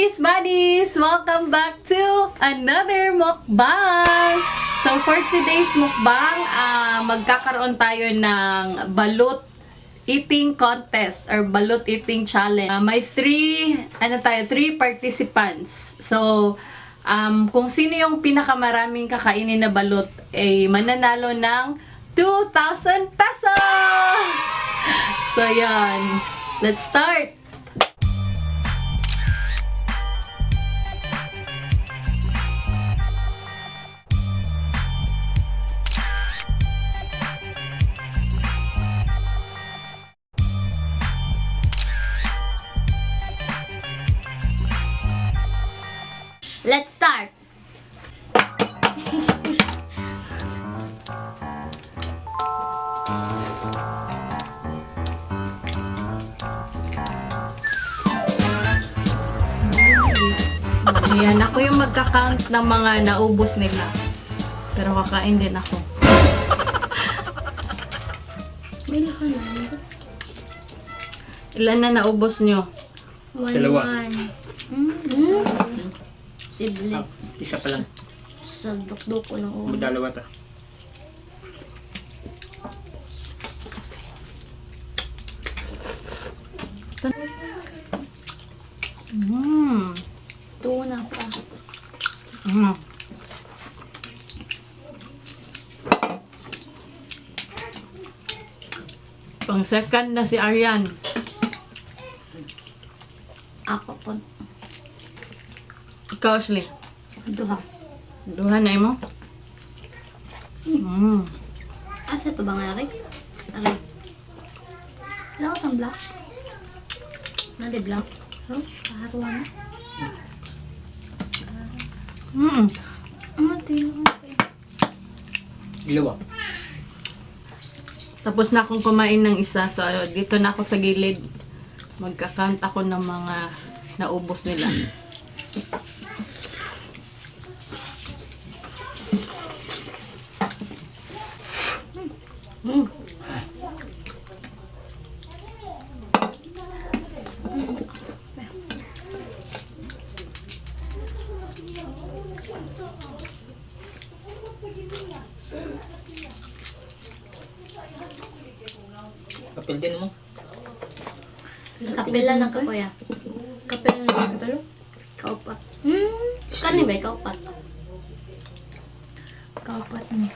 buddies! Welcome back to another mukbang! So for today's mukbang, magkakaroon tayo ng balut eating contest or balut eating challenge. May three participants. So, kung sino yung pinakamaraming kakainin na balut, ay mananalo ng 2,000 pesos! So, yan. Let's start! Let's start! Ayan, ako yung magka-count ng mga naubos nila. Pero kakain din ako. May ka na. Ilan na naubos nyo? Dalawa. Sible. Isa pa lang. Sa dukduk ko ng ulo. Dalawa ta. Tuna pa. Pang second na si Aryan. Ako po. Ikaw, Ashley. Duha. Duha na mo? Asa ito ba nga, Aray? Aray. Wala ko sa black. Nade black. Rose, kaharuan na. Tino. Dalawa. Tapos na akong kumain ng isa. So, dito na ako sa gilid. Magka-count ako ng mga naubos nila. Kapil din mo. Kapila na ka, kuya. Kapila na ka, talo? Kaupat. Kani ba, kaupat? Kaupat ni.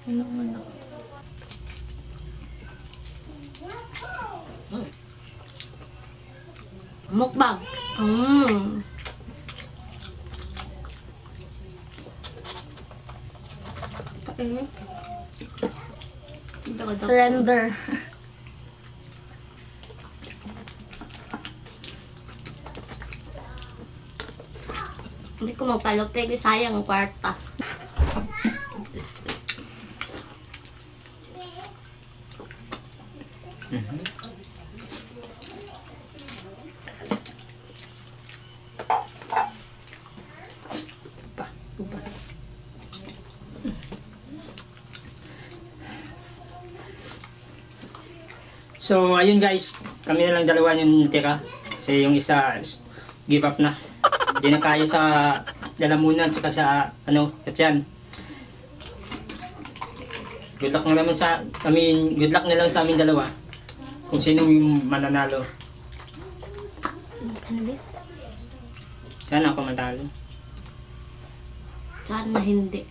Ano man ako? Mukbang. Surrender. Hindi ko magpalupig, sayang ang kwarta. So, ayun guys. Kami na lang dalawa yung tira. Kasi yung isa give up na. Hindi na kaya sa lalamunan at saka sa katyan. Good luck na lang sa amin dalawa. Kung sino yung mananalo. Sana ako matalo. Sana hindi.